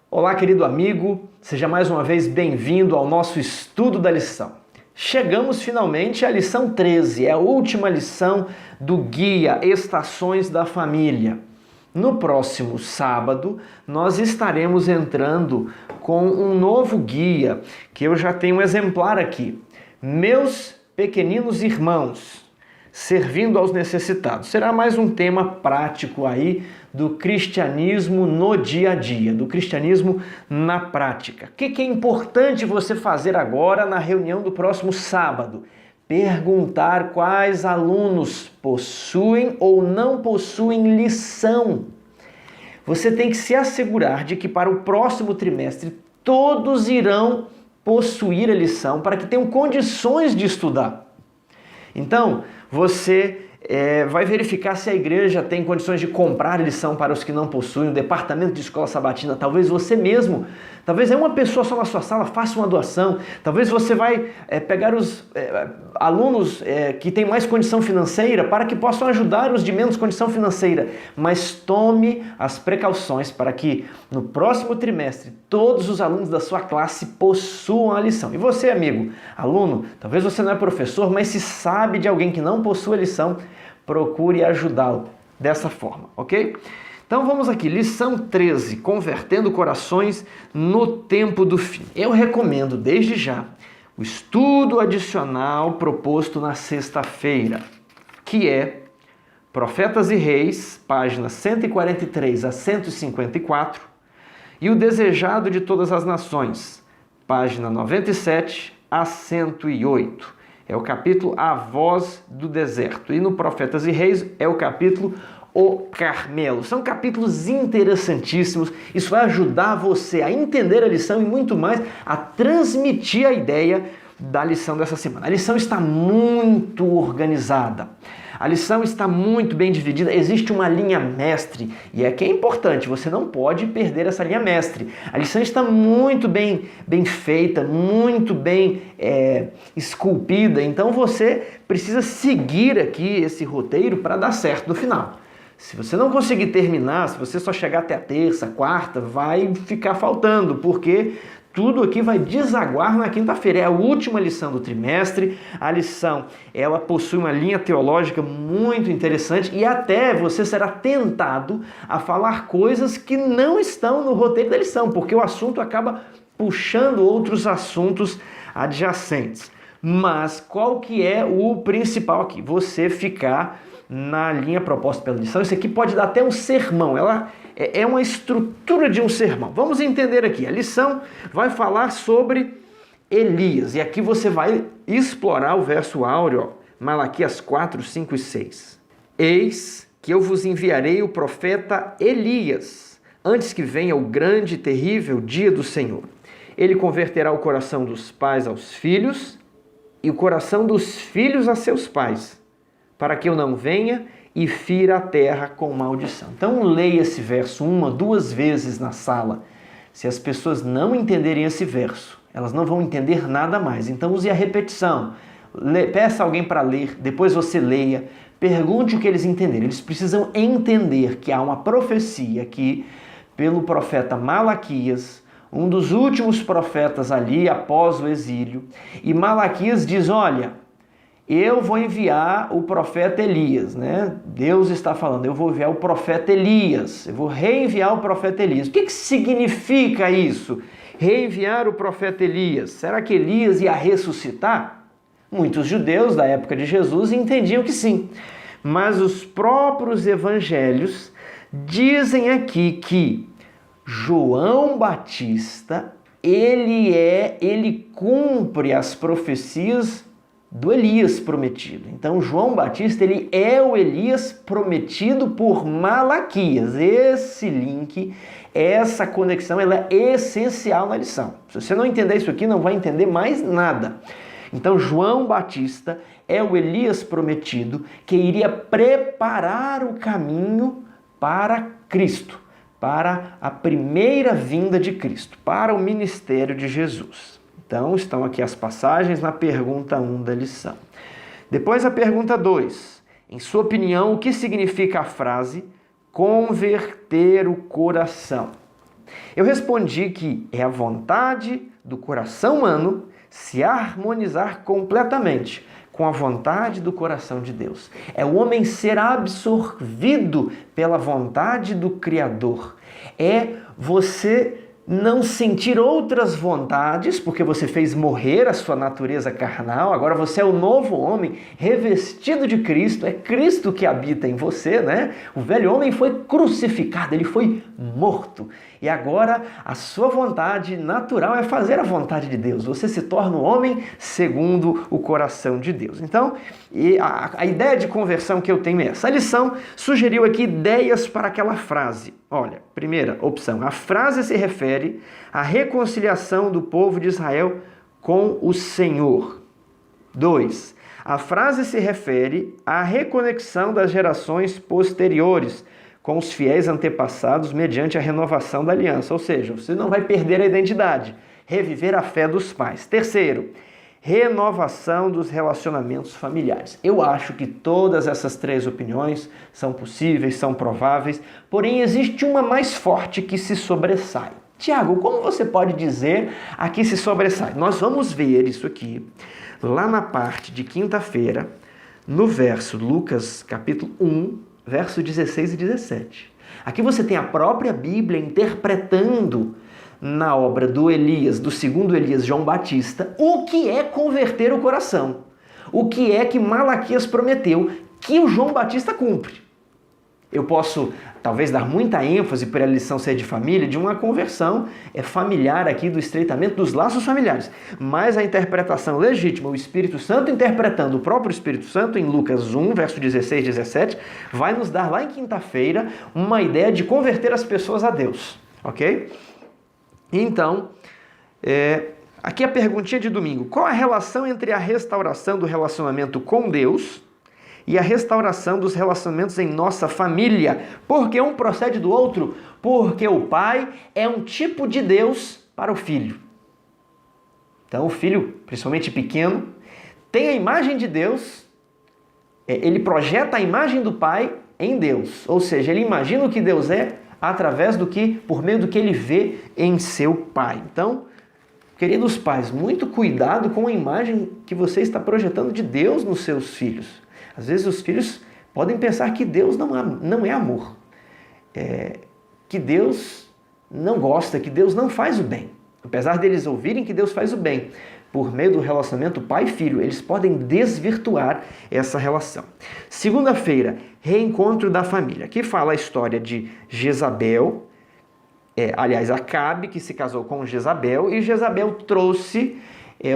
Olá, querido amigo, seja mais uma vez bem-vindo ao nosso estudo da lição. Chegamos finalmente à lição 13, é a última lição do guia Estações da Família. No próximo sábado, nós estaremos entrando com um novo guia, que eu já tenho um exemplar aqui. Meus pequeninos irmãos, servindo aos necessitados. Será mais um tema prático aí do cristianismo no dia a dia, do cristianismo na prática. O que é importante você fazer agora na reunião do próximo sábado? Perguntar quais alunos possuem ou não possuem lição. Você tem que se assegurar de que para o próximo trimestre todos irão possuir a lição para que tenham condições de estudar. Então, você vai verificar se a igreja tem condições de comprar lição para os que não possuem, o departamento de escola sabatina, talvez você mesmo, talvez uma pessoa só na sua sala faça uma doação, talvez você vai pegar os alunos que têm mais condição financeira para que possam ajudar os de menos condição financeira, mas tome as precauções para que no próximo trimestre todos os alunos da sua classe possuam a lição. E você, amigo, aluno, talvez você não é professor, mas se sabe de alguém que não possui a lição, procure ajudá-lo dessa forma, ok? Então vamos aqui, lição 13, convertendo corações no tempo do fim. Eu recomendo desde já o estudo adicional proposto na sexta-feira, que é Profetas e Reis, páginas 143 a 154, e o Desejado de Todas as Nações, página 97 a 108. É o capítulo A Voz do Deserto. E no Profetas e Reis é o capítulo O Carmelo. São capítulos interessantíssimos. Isso vai ajudar você a entender a lição e muito mais a transmitir a ideia da lição dessa semana. A lição está muito organizada. A lição está muito bem dividida, existe uma linha mestre e é que é importante, você não pode perder essa linha mestre. A lição está muito bem feita, muito bem esculpida, então você precisa seguir aqui esse roteiro para dar certo no final. Se você não conseguir terminar, se você só chegar até a terça, quarta, vai ficar faltando, porque tudo aqui vai desaguar na quinta-feira. É a última lição do trimestre. A lição, ela possui uma linha teológica muito interessante e até você será tentado a falar coisas que não estão no roteiro da lição, porque o assunto acaba puxando outros assuntos adjacentes. Mas qual que é o principal aqui? Você ficar na linha proposta pela lição. Isso aqui pode dar até um sermão. Ela é uma estrutura de um sermão. Vamos entender aqui. A lição vai falar sobre Elias. E aqui você vai explorar o verso áureo, Malaquias 4, 5 e 6. Eis que eu vos enviarei o profeta Elias, antes que venha o grande e terrível dia do Senhor. Ele converterá o coração dos pais aos filhos e o coração dos filhos a seus pais, para que eu não venha e fira a terra com maldição. Então leia esse verso 1, 2 vezes na sala. Se as pessoas não entenderem esse verso, elas não vão entender nada mais. Então use a repetição. Peça alguém para ler, depois você leia. Pergunte o que eles entenderam. Eles precisam entender que há uma profecia aqui pelo profeta Malaquias, um dos últimos profetas ali após o exílio. E Malaquias diz, olha, eu vou enviar o profeta Elias, né? Deus está falando, eu vou enviar o profeta Elias, eu vou reenviar o profeta Elias. O que significa isso? Reenviar o profeta Elias. Será que Elias ia ressuscitar? Muitos judeus da época de Jesus entendiam que sim. Mas os próprios evangelhos dizem aqui que João Batista, ele cumpre as profecias do Elias prometido. Então João Batista, ele é o Elias prometido por Malaquias. Esse link, essa conexão, ela é essencial na lição. Se você não entender isso aqui, não vai entender mais nada. Então João Batista é o Elias prometido que iria preparar o caminho para Cristo, para a primeira vinda de Cristo, para o ministério de Jesus. Então, estão aqui as passagens na pergunta 1 da lição. Depois a pergunta 2. Em sua opinião, o que significa a frase converter o coração? Eu respondi que é a vontade do coração humano se harmonizar completamente com a vontade do coração de Deus. É o homem ser absorvido pela vontade do Criador. É você não sentir outras vontades, porque você fez morrer a sua natureza carnal, agora você é o novo homem revestido de Cristo, é Cristo que habita em você, né? O velho homem foi crucificado, ele foi morto. E agora a sua vontade natural é fazer a vontade de Deus. Você se torna um homem segundo o coração de Deus. Então, a ideia de conversão que eu tenho é essa. A lição sugeriu aqui ideias para aquela frase. Olha, primeira opção, a frase se refere à reconciliação do povo de Israel com o Senhor. 2. A frase se refere à reconexão das gerações posteriores com os fiéis antepassados mediante a renovação da aliança. Ou seja, você não vai perder a identidade, reviver a fé dos pais. 3. Renovação dos relacionamentos familiares. Eu acho que todas essas 3 opiniões são possíveis, são prováveis, porém existe uma mais forte que se sobressai. Tiago, como você pode dizer a que se sobressai? Nós vamos ver isso aqui, lá na parte de quinta-feira, no verso Lucas capítulo 1, verso 16 e 17. Aqui você tem a própria Bíblia interpretando na obra do Elias, do segundo Elias, João Batista, o que é converter o coração. O que é que Malaquias prometeu que o João Batista cumpre. Eu posso, talvez, dar muita ênfase para a lição ser de família, de uma conversão familiar aqui, do estreitamento dos laços familiares. Mas a interpretação legítima, o Espírito Santo interpretando o próprio Espírito Santo, em Lucas 1, verso 16 e 17, vai nos dar lá em quinta-feira uma ideia de converter as pessoas a Deus. Ok? Então, aqui a perguntinha de domingo. Qual a relação entre a restauração do relacionamento com Deus e a restauração dos relacionamentos em nossa família? Porque um procede do outro, porque o pai é um tipo de Deus para o filho. Então o filho, principalmente pequeno, tem a imagem de Deus, ele projeta a imagem do pai em Deus. Ou seja, ele imagina o que Deus é através por meio do que ele vê em seu pai. Então, queridos pais, muito cuidado com a imagem que você está projetando de Deus nos seus filhos. Às vezes os filhos podem pensar que Deus não é amor, que Deus não gosta, que Deus não faz o bem. Apesar deles ouvirem que Deus faz o bem, por meio do relacionamento pai e filho, eles podem desvirtuar essa relação. Segunda-feira, reencontro da família. Aqui fala a história de Jezabel, Acabe, que se casou com Jezabel, e Jezabel trouxe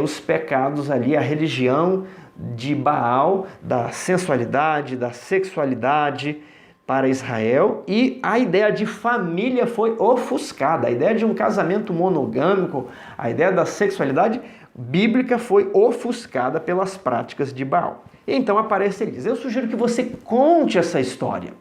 os pecados ali, a religião de Baal, da sensualidade, da sexualidade para Israel, e a ideia de família foi ofuscada, a ideia de um casamento monogâmico, a ideia da sexualidade bíblica foi ofuscada pelas práticas de Baal. E então aparece Elias. Eu sugiro que você conte essa história.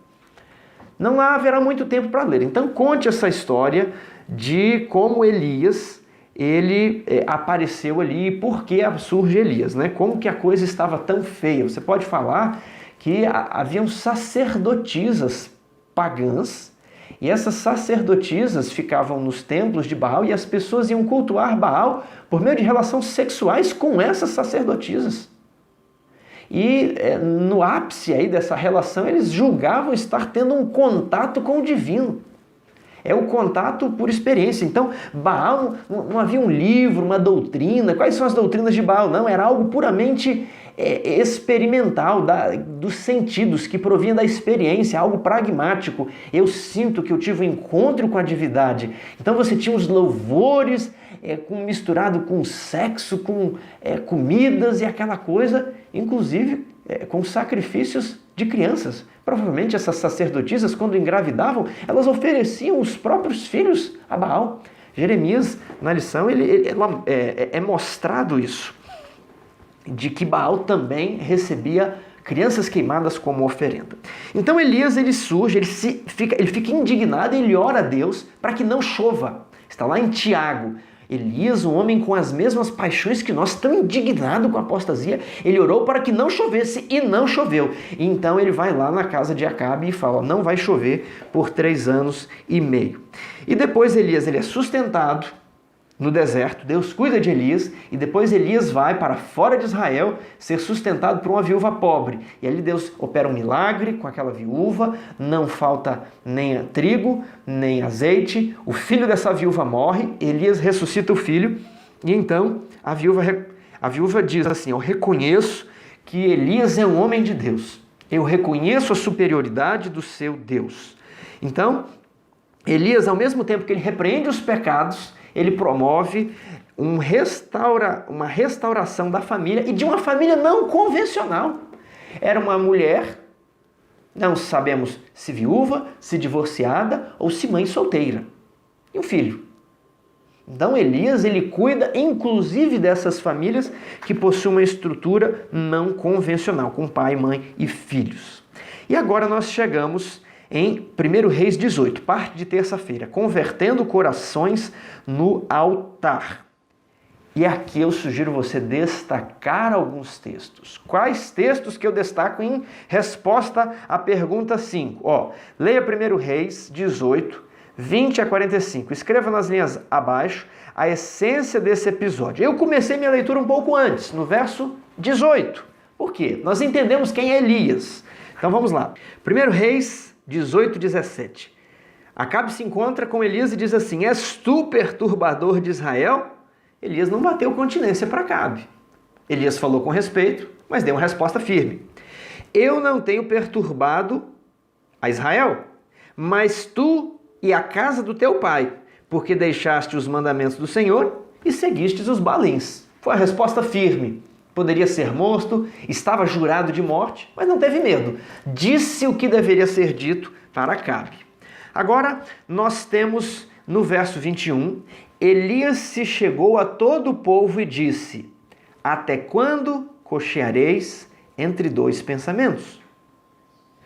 Não haverá muito tempo para ler, então conte essa história de como Elias ele apareceu ali e por que surge Elias, né? Como que a coisa estava tão feia. Você pode falar que haviam sacerdotisas pagãs e essas sacerdotisas ficavam nos templos de Baal e as pessoas iam cultuar Baal por meio de relações sexuais com essas sacerdotisas. E no ápice aí dessa relação eles julgavam estar tendo um contato com o divino. É o contato por experiência. Então, Baal não havia um livro, uma doutrina. Quais são as doutrinas de Baal? Não, era algo puramente experimental, dos sentidos, que provinha da experiência, algo pragmático. Eu sinto que eu tive um encontro com a divindade. Então você tinha os louvores misturado com sexo, com comidas e aquela coisa, inclusive com sacrifícios de crianças. Provavelmente essas sacerdotisas, quando engravidavam, elas ofereciam os próprios filhos a Baal. Jeremias, na lição, é mostrado isso, de que Baal também recebia crianças queimadas como oferenda. Então Elias, ele surge, ele fica indignado e ele ora a Deus para que não chova. Está lá em Tiago. Elias, um homem com as mesmas paixões que nós, tão indignado com a apostasia, ele orou para que não chovesse e não choveu. Então ele vai lá na casa de Acabe e fala, não vai chover por 3 anos e meio. E depois Elias ele é sustentado no deserto, Deus cuida de Elias, e depois Elias vai para fora de Israel ser sustentado por uma viúva pobre. E ali Deus opera um milagre com aquela viúva, não falta nem trigo, nem azeite, o filho dessa viúva morre, Elias ressuscita o filho, e então a viúva diz assim, eu reconheço que Elias é um homem de Deus, eu reconheço a superioridade do seu Deus. Então, Elias, ao mesmo tempo que ele repreende os pecados, ele promove uma restauração da família e de uma família não convencional. Era uma mulher, não sabemos se viúva, se divorciada ou se mãe solteira. E um filho. Então Elias, ele cuida inclusive dessas famílias que possuem uma estrutura não convencional, com pai, mãe e filhos. E agora nós chegamos em 1 Reis 18, parte de terça-feira, convertendo corações no altar. E aqui eu sugiro você destacar alguns textos. Quais textos que eu destaco em resposta à pergunta 5? Leia 1 Reis 18, 20 a 45. Escreva nas linhas abaixo a essência desse episódio. Eu comecei minha leitura um pouco antes, no verso 18. Por quê? Nós entendemos quem é Elias. Então vamos lá. 1 Reis 18, 17. Acabe se encontra com Elias e diz assim, és tu perturbador de Israel? Elias não bateu continência para Acabe. Elias falou com respeito, mas deu uma resposta firme. Eu não tenho perturbado a Israel, mas tu e a casa do teu pai, porque deixaste os mandamentos do Senhor e seguistes os balins. Foi a resposta firme. Poderia ser morto, estava jurado de morte, mas não teve medo. Disse o que deveria ser dito para Acabe. Agora, nós temos no verso 21, Elias se chegou a todo o povo e disse, até quando cocheareis entre 2 pensamentos?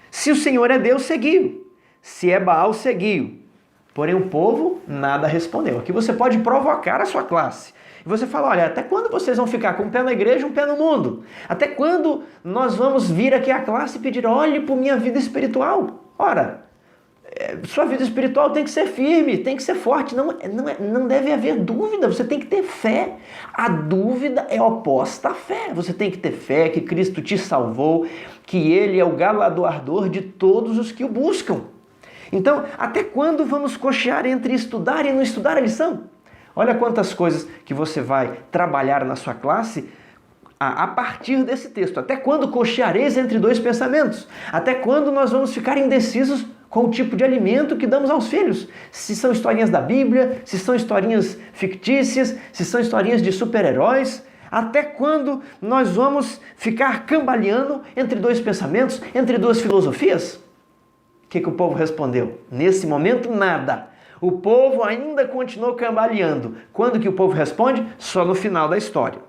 Se o Senhor é Deus, seguiu. Se é Baal, seguiu. Porém, o povo nada respondeu. Aqui você pode provocar a sua classe. E você fala, olha, até quando vocês vão ficar com um pé na igreja e um pé no mundo? Até quando nós vamos vir aqui à classe e pedir, olhe por minha vida espiritual? Ora, sua vida espiritual tem que ser firme, tem que ser forte, não deve haver dúvida, você tem que ter fé. A dúvida é oposta à fé. Você tem que ter fé que Cristo te salvou, que Ele é o galardoador de todos os que o buscam. Então, até quando vamos cochear entre estudar e não estudar a lição? Olha quantas coisas que você vai trabalhar na sua classe a partir desse texto. Até quando cocheareis entre 2 pensamentos? Até quando nós vamos ficar indecisos com o tipo de alimento que damos aos filhos? Se são historinhas da Bíblia, se são historinhas fictícias, se são historinhas de super-heróis. Até quando nós vamos ficar cambaleando entre 2 pensamentos, entre 2 filosofias? O que o povo respondeu? Nesse momento, nada. O povo ainda continuou cambaleando. Quando que o povo responde? Só no final da história.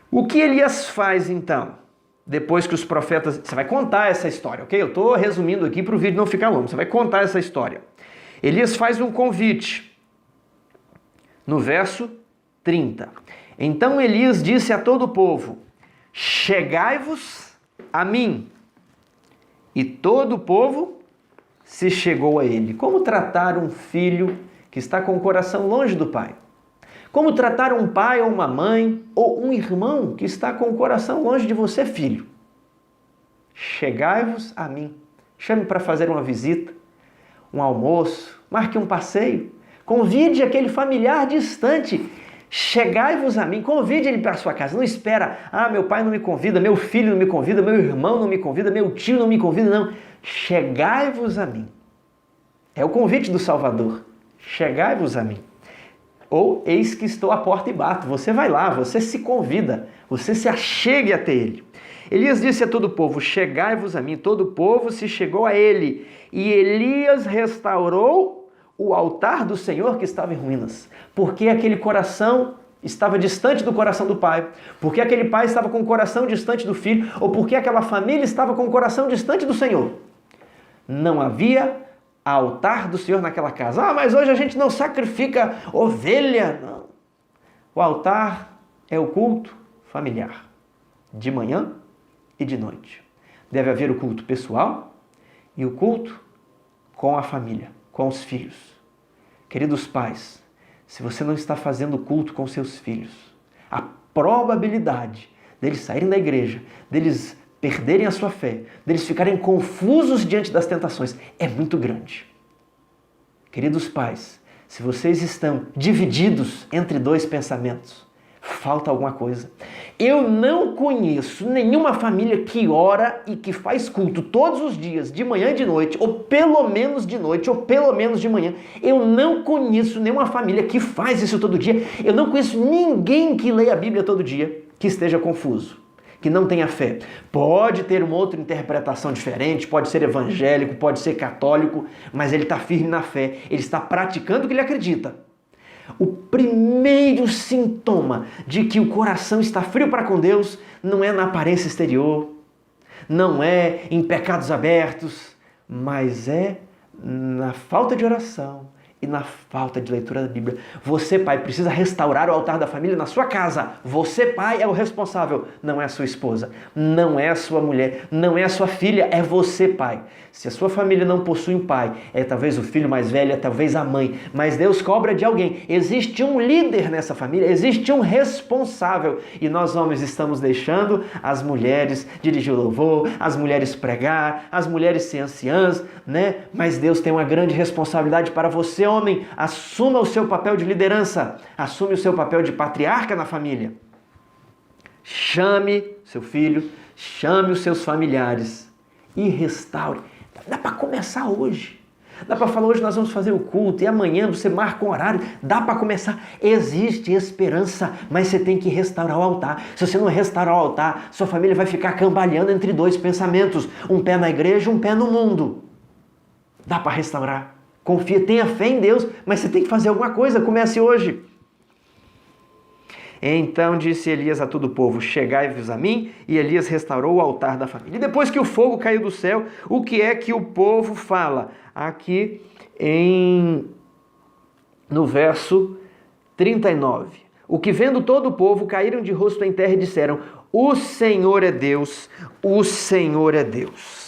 O que Elias faz então? Depois que os profetas... Você vai contar essa história, ok? Eu estou resumindo aqui para o vídeo não ficar longo. Você vai contar essa história. Elias faz um convite. No verso 30. Então Elias disse a todo o povo, chegai-vos a mim. E todo o povo se chegou a ele. Como tratar um filho que está com o coração longe do pai? Como tratar um pai ou uma mãe ou um irmão que está com o coração longe de você, filho? Chegai-vos a mim. Chame para fazer uma visita, um almoço, marque um passeio. Convide aquele familiar distante. Chegai-vos a mim, convide ele para a sua casa. Não espera, meu pai não me convida, meu filho não me convida, meu irmão não me convida, meu tio não me convida, não. Chegai-vos a mim. É o convite do Salvador. Chegai-vos a mim. Ou eis que estou à porta e bato. Você vai lá, você se convida, você se achegue até ele. Elias disse a todo o povo, chegai-vos a mim. Todo o povo se chegou a ele. E Elias restaurou o altar do Senhor que estava em ruínas. Porque aquele coração estava distante do coração do pai. Porque aquele pai estava com o coração distante do filho. Ou porque aquela família estava com o coração distante do Senhor. Não havia altar do Senhor naquela casa. Mas hoje a gente não sacrifica ovelha. Não. O altar é o culto familiar, de manhã e de noite. Deve haver o culto pessoal e o culto com a família, com os filhos. Queridos pais, se você não está fazendo culto com seus filhos, a probabilidade deles saírem da igreja, deles perderem a sua fé, deles ficarem confusos diante das tentações, é muito grande. Queridos pais, se vocês estão divididos entre dois pensamentos, falta alguma coisa. Eu não conheço nenhuma família que ora e que faz culto todos os dias, de manhã e de noite, ou pelo menos de noite, ou pelo menos de manhã. Eu não conheço nenhuma família que faz isso todo dia. Eu não conheço ninguém que leia a Bíblia todo dia que esteja confuso, que não tenha fé. Pode ter uma outra interpretação diferente, pode ser evangélico, pode ser católico, mas ele está firme na fé, ele está praticando o que ele acredita. O primeiro sintoma de que o coração está frio para com Deus não é na aparência exterior, não é em pecados abertos, mas é na falta de oração e na falta de leitura da Bíblia. Você, pai, precisa restaurar o altar da família na sua casa. Você, pai, é o responsável. Não é a sua esposa, não é a sua mulher, não é a sua filha, é você, pai. Se a sua família não possui um pai, é talvez o filho mais velho, é talvez a mãe, mas Deus cobra de alguém. Existe um líder nessa família, existe um responsável. E nós, homens, estamos deixando as mulheres dirigir o louvor, as mulheres pregar, as mulheres ser anciãs, né? Mas Deus tem uma grande responsabilidade para você, homem. Assuma o seu papel de liderança, assume o seu papel de patriarca na família. Chame seu filho, chame os seus familiares e restaure. Dá para começar hoje. Dá para falar, hoje nós vamos fazer o culto e amanhã você marca um horário. Dá para começar. Existe esperança, mas você tem que restaurar o altar. Se você não restaurar o altar, sua família vai ficar cambaleando entre dois pensamentos. Um pé na igreja, um pé no mundo. Dá para restaurar. Confia, tenha fé em Deus, mas você tem que fazer alguma coisa. Comece hoje. Então disse Elias a todo o povo, chegai-vos a mim, e Elias restaurou o altar da família. E depois que o fogo caiu do céu, o que é que o povo fala? Aqui no verso 39. O que vendo todo o povo, caíram de rosto em terra e disseram, o Senhor é Deus, o Senhor é Deus.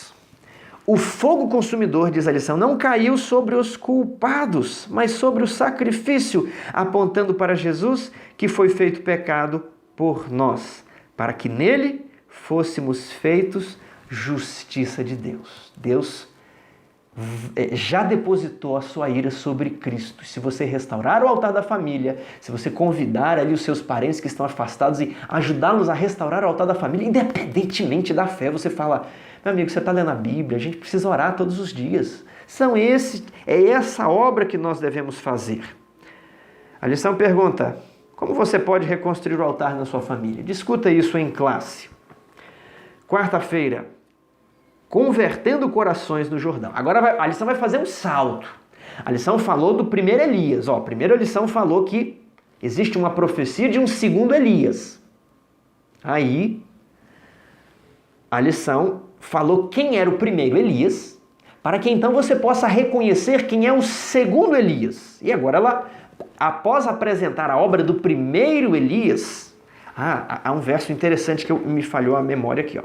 O fogo consumidor, diz a lição, não caiu sobre os culpados, mas sobre o sacrifício, apontando para Jesus, que foi feito pecado por nós, para que nele fôssemos feitos justiça de Deus. Deus já depositou a sua ira sobre Cristo. Se você restaurar o altar da família, se você convidar ali os seus parentes que estão afastados e ajudá-los a restaurar o altar da família, independentemente da fé, você fala, meu amigo, você está lendo a Bíblia, a gente precisa orar todos os dias. É essa obra que nós devemos fazer. A lição pergunta, como você pode reconstruir o altar na sua família? Discuta isso em classe. Quarta-feira, convertendo corações no Jordão. Agora a lição vai fazer um salto. A lição falou do primeiro Elias. Primeiro a lição falou que existe uma profecia de um segundo Elias. Aí, a lição falou quem era o primeiro Elias, para que então você possa reconhecer quem é o segundo Elias. E agora ela, após apresentar a obra do primeiro Elias, há um verso interessante que me falhou a memória aqui,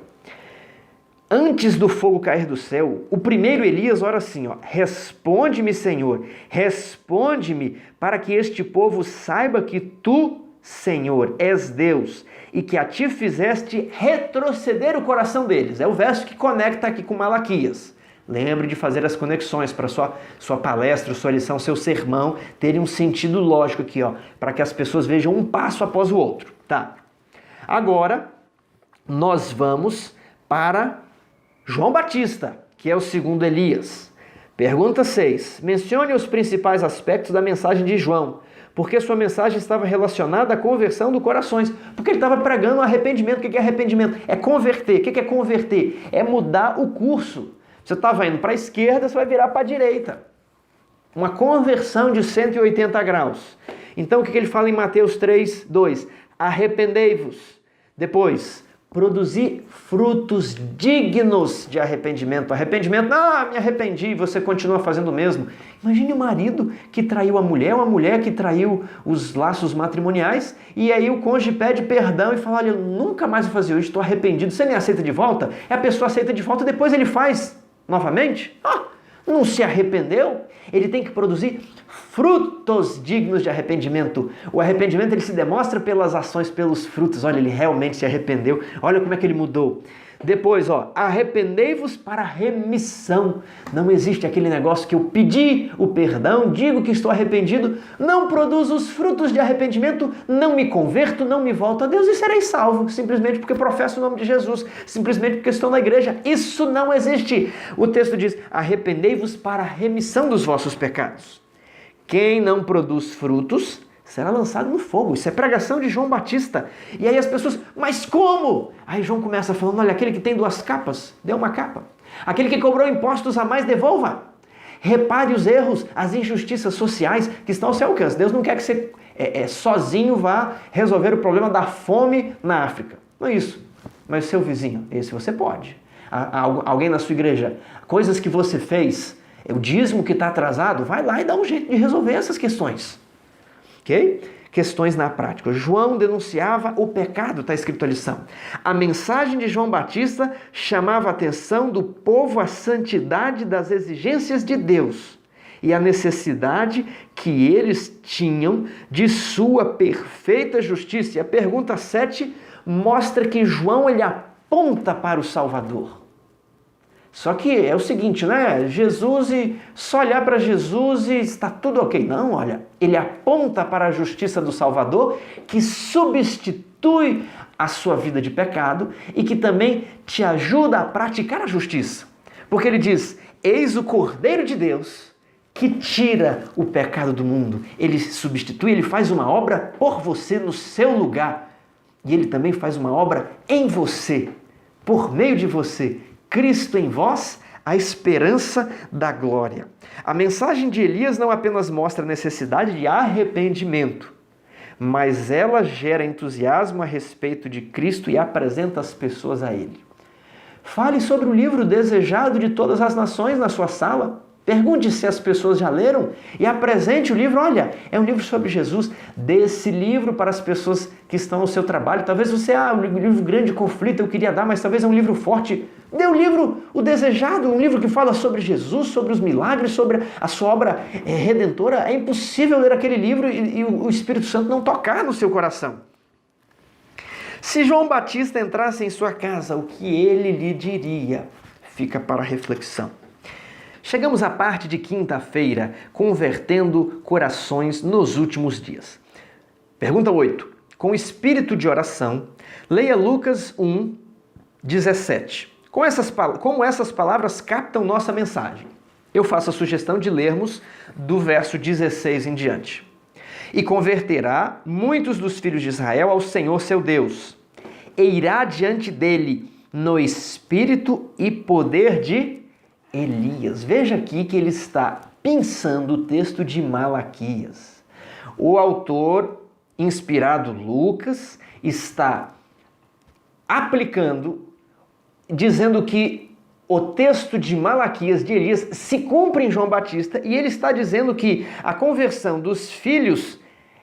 Antes do fogo cair do céu, o primeiro Elias ora assim, responde-me, Senhor, responde-me, para que este povo saiba que tu, Senhor, és Deus, e que a ti fizeste retroceder o coração deles. É o verso que conecta aqui com Malaquias. Lembre de fazer as conexões para sua palestra, sua lição, seu sermão, terem um sentido lógico aqui, para que as pessoas vejam um passo após o outro. Tá. Agora, nós vamos para João Batista, que é o segundo Elias. Pergunta 6. Mencione os principais aspectos da mensagem de João, porque sua mensagem estava relacionada à conversão dos corações, porque ele estava pregando arrependimento. O que é arrependimento? É converter. O que é converter? É mudar o curso. Você estava indo para a esquerda, você vai virar para a direita. Uma conversão de 180 graus. Então o que ele fala em Mateus 3:2? Arrependei-vos. Depois, produzir frutos dignos de arrependimento. Arrependimento, me arrependi, e você continua fazendo o mesmo. Imagine o marido que traiu a mulher, ou a mulher que traiu os laços matrimoniais, e aí o cônjuge pede perdão e fala, olha, eu nunca mais vou fazer isso, estou arrependido. Você nem aceita de volta? A pessoa aceita de volta e depois ele faz novamente? Não se arrependeu? Ele tem que produzir frutos dignos de arrependimento. O arrependimento ele se demonstra pelas ações, pelos frutos. Olha, ele realmente se arrependeu. Olha como é que ele mudou. Depois, arrependei-vos para remissão. Não existe aquele negócio que eu pedi o perdão, digo que estou arrependido, não produzo os frutos de arrependimento, não me converto, não me volto a Deus e serei salvo, simplesmente porque professo o nome de Jesus, simplesmente porque estou na igreja. Isso não existe. O texto diz, arrependei-vos para a remissão dos vossos pecados. Quem não produz frutos será lançado no fogo. Isso é pregação de João Batista. E aí as pessoas, mas como? Aí João começa falando, olha, aquele que tem 2 capas, dê uma capa. Aquele que cobrou impostos a mais, devolva. Repare os erros, as injustiças sociais que estão ao seu alcance. Deus não quer que você sozinho vá resolver o problema da fome na África. Não é isso. Mas o seu vizinho, esse você pode. Alguém na sua igreja, coisas que você fez, o dízimo que está atrasado, vai lá e dá um jeito de resolver essas questões. Ok? Questões na prática. João denunciava o pecado, está escrito a lição. A mensagem de João Batista chamava a atenção do povo à santidade das exigências de Deus e a necessidade que eles tinham de sua perfeita justiça. E a pergunta 7 mostra que João ele aponta para o Salvador. Só que é o seguinte, né? Jesus, e só olhar para Jesus e está tudo ok. Não, olha, ele aponta para a justiça do Salvador que substitui a sua vida de pecado e que também te ajuda a praticar a justiça. Porque ele diz, eis o Cordeiro de Deus que tira o pecado do mundo. Ele substitui, ele faz uma obra por você no seu lugar. E ele também faz uma obra em você, por meio de você. Cristo em vós, a esperança da glória. A mensagem de Elias não apenas mostra a necessidade de arrependimento, mas ela gera entusiasmo a respeito de Cristo e apresenta as pessoas a Ele. Fale sobre o livro desejado de todas as nações na sua sala. Pergunte se as pessoas já leram e apresente o livro. Olha, é um livro sobre Jesus. Dê esse livro para as pessoas que estão no seu trabalho. Talvez você, um livro grande conflito, eu queria dar, mas talvez é um livro forte. Dê o livro, o desejado, um livro que fala sobre Jesus, sobre os milagres, sobre a sua obra redentora. É impossível ler aquele livro e o Espírito Santo não tocar no seu coração. Se João Batista entrasse em sua casa, o que ele lhe diria? Fica para reflexão. Chegamos à parte de quinta-feira, convertendo corações nos últimos dias. Pergunta 8. Com espírito de oração, leia Lucas 1, 17. Como essas palavras captam nossa mensagem? Eu faço a sugestão de lermos do verso 16 em diante. E converterá muitos dos filhos de Israel ao Senhor seu Deus, e irá diante dele no espírito e poder de Elias. Veja aqui que ele está pensando o texto de Malaquias. O autor, inspirado Lucas, está aplicando, dizendo que o texto de Malaquias, de Elias, se cumpre em João Batista, e ele está dizendo que a conversão dos filhos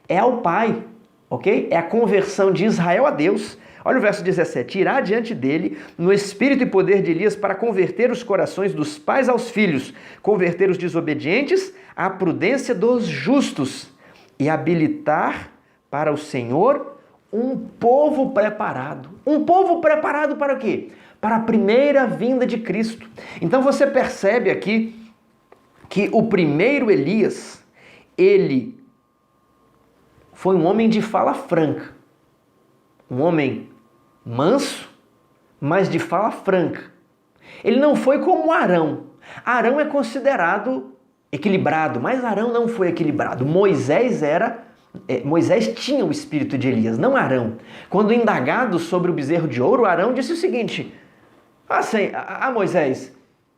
é ao Pai, ok? É a conversão de Israel a Deus. Olha o verso 17. Irá diante dele no espírito e poder de Elias para converter os corações dos pais aos filhos, converter os desobedientes à prudência dos justos e habilitar para o Senhor um povo preparado. Um povo preparado para o quê? Para a primeira vinda de Cristo. Então você percebe aqui que o primeiro Elias, ele foi um homem de fala franca. Um homem manso, mas de fala franca. Ele não foi como Arão. Arão é considerado equilibrado, mas Arão não foi equilibrado. Moisés tinha o espírito de Elias, não Arão. Quando indagado sobre o bezerro de ouro, Arão disse o seguinte: Moisés,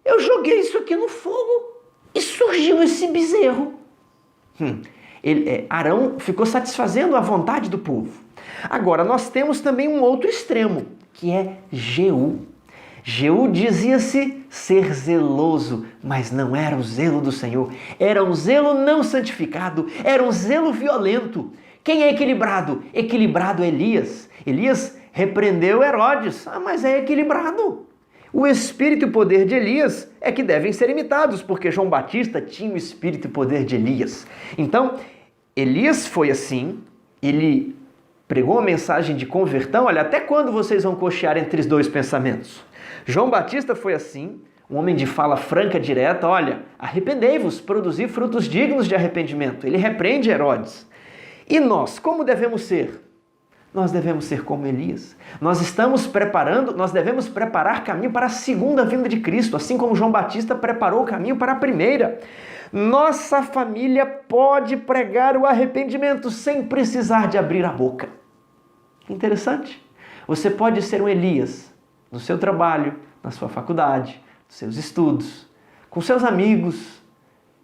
eu joguei isso aqui no fogo e surgiu esse bezerro. Arão ficou satisfazendo a vontade do povo. Agora, nós temos também um outro extremo, que é Jeú. Jeú dizia-se ser zeloso, mas não era o zelo do Senhor. Era um zelo não santificado, era um zelo violento. Quem é equilibrado? Equilibrado é Elias. Elias repreendeu Herodes, mas é equilibrado. O espírito e o poder de Elias é que devem ser imitados, porque João Batista tinha o espírito e o poder de Elias. Então, Elias foi assim, ele pregou a mensagem de convertão. Olha, até quando vocês vão cochear entre os dois pensamentos? João Batista foi assim, um homem de fala franca, direta. Olha, arrependei-vos, produzi frutos dignos de arrependimento. Ele repreende Herodes. E nós, como devemos ser? Nós devemos ser como Elias. Nós devemos preparar caminho para a segunda vinda de Cristo, assim como João Batista preparou o caminho para a primeira. Nossa família pode pregar o arrependimento sem precisar de abrir a boca. Interessante. Você pode ser um Elias no seu trabalho, na sua faculdade, nos seus estudos, com seus amigos,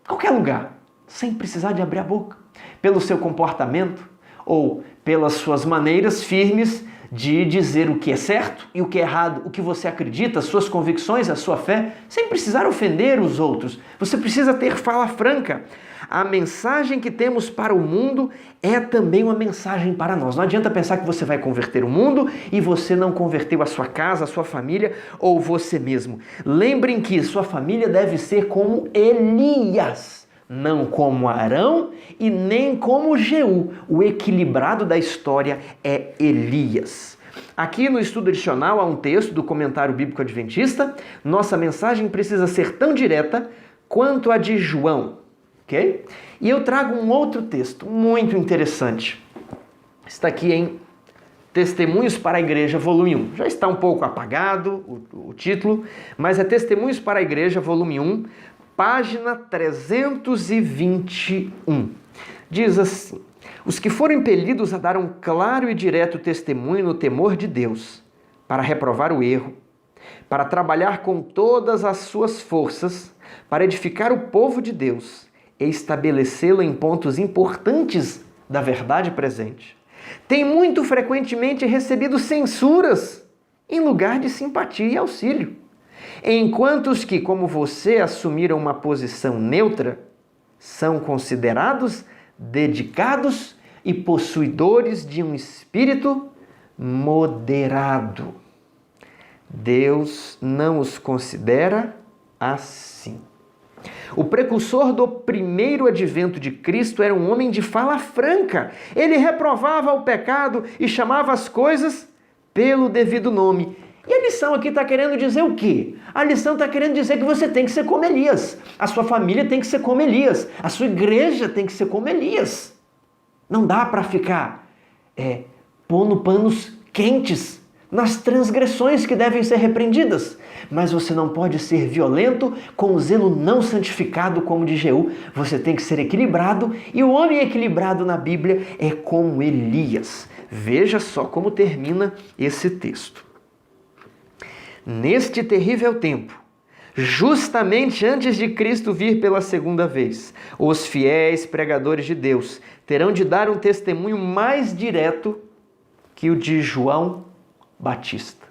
qualquer lugar, sem precisar de abrir a boca. Pelo seu comportamento ou pelas suas maneiras firmes de dizer o que é certo e o que é errado, o que você acredita, as suas convicções, a sua fé, sem precisar ofender os outros. Você precisa ter fala franca. A mensagem que temos para o mundo é também uma mensagem para nós. Não adianta pensar que você vai converter o mundo e você não converteu a sua casa, a sua família ou você mesmo. Lembrem que sua família deve ser como Elias, não como Arão e nem como Jeú. O equilibrado da história é Elias. Aqui no estudo adicional há um texto do Comentário Bíblico Adventista. Nossa mensagem precisa ser tão direta quanto a de João, ok? E eu trago um outro texto muito interessante. Está aqui em Testemunhos para a Igreja, volume 1. Já está um pouco apagado o título, mas é Testemunhos para a Igreja, volume 1, página 321. Diz assim: os que foram impelidos a dar um claro e direto testemunho no temor de Deus, para reprovar o erro, para trabalhar com todas as suas forças, para edificar o povo de Deus e estabelecê-lo em pontos importantes da verdade presente, têm muito frequentemente recebido censuras em lugar de simpatia e auxílio. Enquanto os que, como você, assumiram uma posição neutra, são considerados dedicados e possuidores de um espírito moderado. Deus não os considera assim. O precursor do primeiro advento de Cristo era um homem de fala franca. Ele reprovava o pecado e chamava as coisas pelo devido nome. E a lição aqui está querendo dizer o quê? A lição está querendo dizer que você tem que ser como Elias. A sua família tem que ser como Elias. A sua igreja tem que ser como Elias. Não dá para ficar pondo panos quentes nas transgressões que devem ser repreendidas. Mas você não pode ser violento com o zelo não santificado como de Jeú. Você tem que ser equilibrado, e o homem equilibrado na Bíblia é como Elias. Veja só como termina esse texto. Neste terrível tempo, justamente antes de Cristo vir pela segunda vez, os fiéis pregadores de Deus terão de dar um testemunho mais direto que o de João Batista.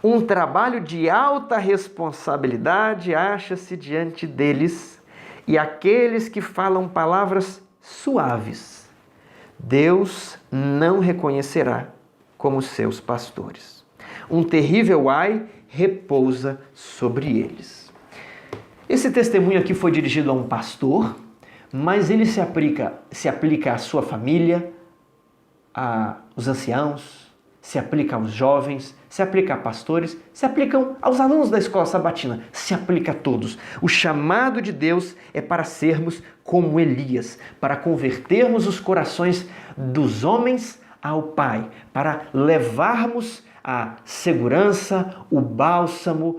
Um trabalho de alta responsabilidade acha-se diante deles, e aqueles que falam palavras suaves, Deus não reconhecerá como seus pastores. Um terrível ai repousa sobre eles. Esse testemunho aqui foi dirigido a um pastor, mas ele se aplica à sua família, aos anciãos, se aplica aos jovens, se aplica a pastores, se aplicam aos alunos da escola sabatina, se aplica a todos. O chamado de Deus é para sermos como Elias, para convertermos os corações dos homens ao Pai, para levarmos a segurança, o bálsamo,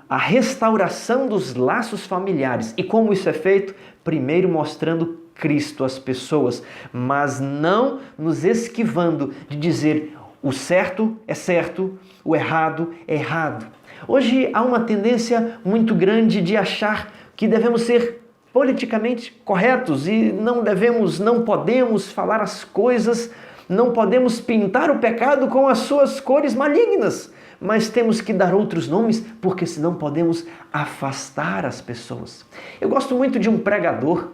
a restauração dos laços familiares. E como isso é feito? Primeiro mostrando Cristo às pessoas, mas não nos esquivando de dizer o certo é certo, o errado é errado. Hoje há uma tendência muito grande de achar que devemos ser politicamente corretos e não podemos falar as coisas Não podemos pintar o pecado com as suas cores malignas, mas temos que dar outros nomes, porque senão podemos afastar as pessoas. Eu gosto muito de um pregador,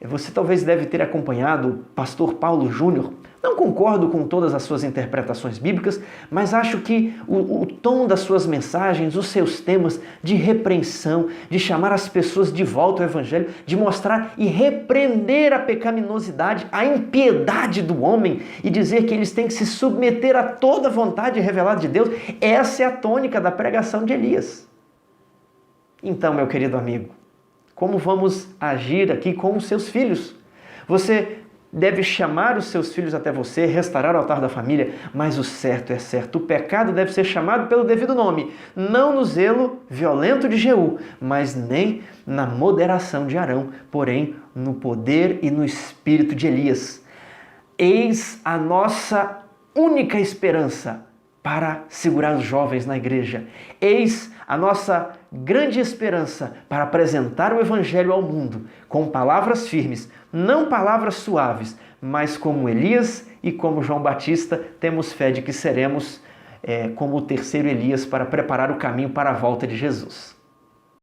você talvez deve ter acompanhado o pastor Paulo Júnior. Não concordo com todas as suas interpretações bíblicas, mas acho que o tom das suas mensagens, os seus temas de repreensão, de chamar as pessoas de volta ao Evangelho, de mostrar e repreender a pecaminosidade, a impiedade do homem e dizer que eles têm que se submeter a toda a vontade revelada de Deus, essa é a tônica da pregação de Elias. Então, meu querido amigo, como vamos agir aqui com os seus filhos? Você deve chamar os seus filhos até você, restaurar o altar da família, mas o certo é certo. O pecado deve ser chamado pelo devido nome, não no zelo violento de Jeú, mas nem na moderação de Arão, porém no poder e no espírito de Elias. Eis a nossa única esperança para segurar os jovens na igreja. Eis a nossa grande esperança para apresentar o Evangelho ao mundo com palavras firmes, não palavras suaves, mas como Elias e como João Batista, temos fé de que seremos como o terceiro Elias para preparar o caminho para a volta de Jesus.